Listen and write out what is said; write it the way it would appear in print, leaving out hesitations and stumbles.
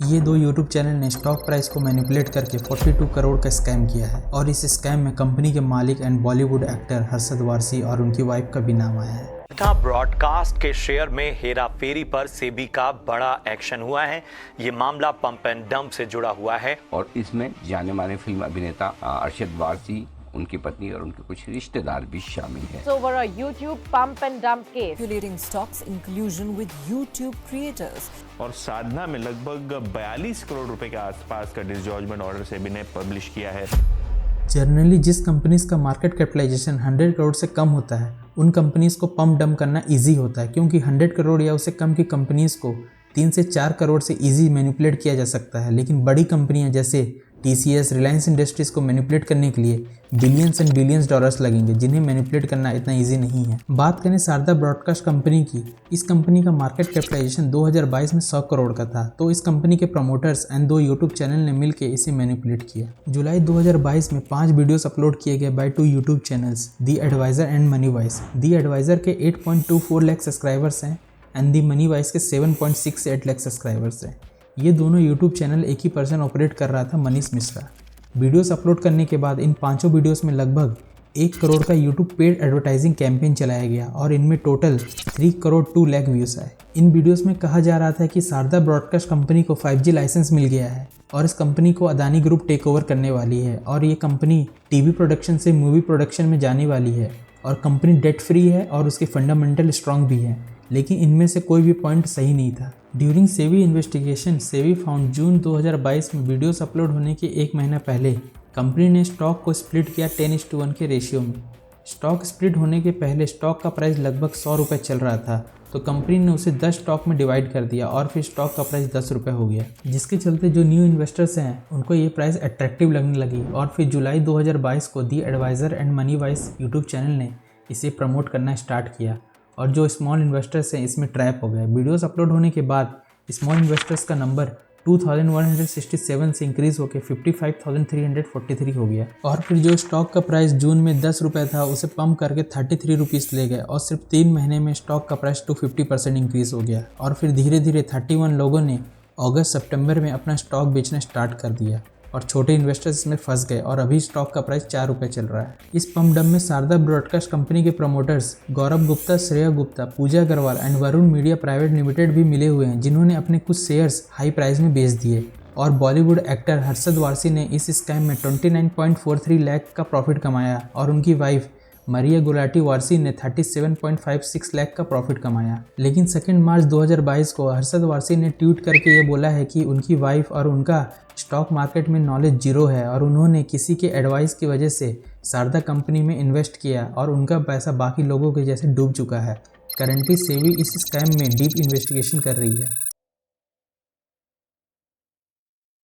ये दो YouTube channel ने स्टॉक प्राइस को मैनिपुलेट करके 42 करोड़ का स्कैम किया है और इस स्कैम में कंपनी के मालिक एंड बॉलीवुड एक्टर हर्षद वारसी और उनकी वाइफ का भी नाम आया है। ब्रॉडकास्ट के शेयर में हेरा फेरी पर सेबी का बड़ा एक्शन हुआ है। ये मामला पंप एंड डंप से जुड़ा हुआ है और इसमें जाने माने फिल्म अभिनेता अरशद वारसी, उनकी पत्नी और उनके कुछ रिश्तेदार भी शामिल हैं। So over a YouTube pump and dump case, manipulating stocks in collusion with YouTube creators. और साधना में लगभग 42 करोड़ रुपए के आसपास का डिसजॉर्जमेंट ऑर्डर सेबी ने पब्लिश किया है। जनरली जिस कंपनीज का मार्केट कैपिटलाइजेशन 100 करोड़ से कम होता है उन कंपनीज को पंप डंप करना इजी होता है, क्योंकि 100 करोड़ या उससे कम की कंपनीज को 3 से 4 करोड़ से इजी मैनिपुलेट किया जा सकता है। लेकिन बड़ी कंपनियां जैसे TCS, रिलायंस इंडस्ट्रीज को मैनिपुलेट करने के लिए बिलियंस एंड बिलियंस डॉलर्स लगेंगे, जिन्हें मैनिपुलेट करना इतना इजी नहीं है। बात करें शारदा ब्रॉडकास्ट कंपनी की, इस कंपनी का मार्केट कैपिटलाइजेशन 2022 में 100 करोड़ का था, तो इस कंपनी के प्रमोटर्स एंड 2 यूट्यूब चैनल ने मिलकर इसे मैनिपुलेट किया। जुलाई 2022 में 5 वीडियोस अपलोड किए गए by 2 YouTube channels, the advisor and money wise. The advisor के 8.24 लाख सब्सक्राइबर्स हैं एंड दी मनी वाइज के 7.68 लाख सब्सक्राइबर्स हैं। ये दोनों यूट्यूब चैनल एक ही पर्सन ऑपरेट कर रहा था, मनीष मिश्रा। वीडियोस अपलोड करने के बाद इन 5 वीडियोस में लगभग 1 करोड़ का यूट्यूब पेड एडवर्टाइजिंग कैंपेन चलाया गया और इनमें टोटल 3 करोड़ 2 लाख व्यूज़ आए। इन वीडियोस में कहा जा रहा था कि शारदा ब्रॉडकास्ट कंपनी को 5G लाइसेंस मिल गया है और इस कंपनी को अदानी ग्रुप टेक ओवर करने वाली है और ये कंपनी टीवी प्रोडक्शन से मूवी प्रोडक्शन में जाने वाली है और कंपनी डेट फ्री है और उसके फंडामेंटल स्ट्रांग भी है। लेकिन इनमें से कोई भी पॉइंट सही नहीं था। During SEBI investigation, SEBI found June 2022 में वीडियोस अपलोड होने के 1 महीना पहले कंपनी ने स्टॉक को स्प्लिट किया 10:1 के रेशियो में। स्टॉक स्प्लिट होने के पहले स्टॉक का प्राइस लगभग 100 रुपये चल रहा था, तो कंपनी ने उसे 10 स्टॉक में डिवाइड कर दिया और फिर स्टॉक का प्राइस 10 रुपये हो गया, जिसके चलते जो न्यू इन्वेस्टर्स हैं उनको ये प्राइस अट्रैक्टिव लगने लगी और फिर जुलाई 2022 को the adviser and money wise YouTube channel ने इसे प्रमोट करना स्टार्ट किया और जो स्मॉल इन्वेस्टर्स हैं इसमें ट्रैप हो गए। वीडियोस अपलोड होने के बाद स्मॉल इन्वेस्टर्स का नंबर 2167 से इंक्रीज़ होकर 55,343 हो गया और फिर जो स्टॉक का प्राइस जून में 10 रुपये था उसे पंप करके 33 रुपीज़ ले गए और सिर्फ 3 महीने में स्टॉक का प्राइस 250% इंक्रीज़ हो गया और फिर धीरे धीरे 31 लोगों ने अगस्त सितंबर में अपना स्टॉक बेचना स्टार्ट कर दिया और छोटे इन्वेस्टर्स इसमें फंस गए और अभी स्टॉक का प्राइस 4 रुपये चल रहा है। इस पंप डंप में शारदा ब्रॉडकास्ट कंपनी के promoters Gaurav Gupta, Shreya Gupta, Pooja Agarwal and Varun media private limited भी मिले हुए हैं, जिन्होंने अपने कुछ शेयर्स हाई प्राइस में बेच दिए और बॉलीवुड एक्टर हर्षद वारसी ने इस स्कैम में 29.43 लाख का प्रॉफिट कमाया और उनकी वाइफ मरिया गुलाटी वारसी ने 37.56 लाख का प्रॉफिट कमाया। लेकिन 2 मार्च 2022 को हर्षद वारसी ने ट्वीट करके ये बोला है कि उनकी वाइफ और उनका स्टॉक मार्केट में नॉलेज जीरो है और उन्होंने किसी के एडवाइस की वजह से शारदा कंपनी में इन्वेस्ट किया और उनका पैसा बाकी लोगों के जैसे डूब चुका है। करंटली सेबी इस स्कैम में डीप इन्वेस्टिगेशन कर रही है।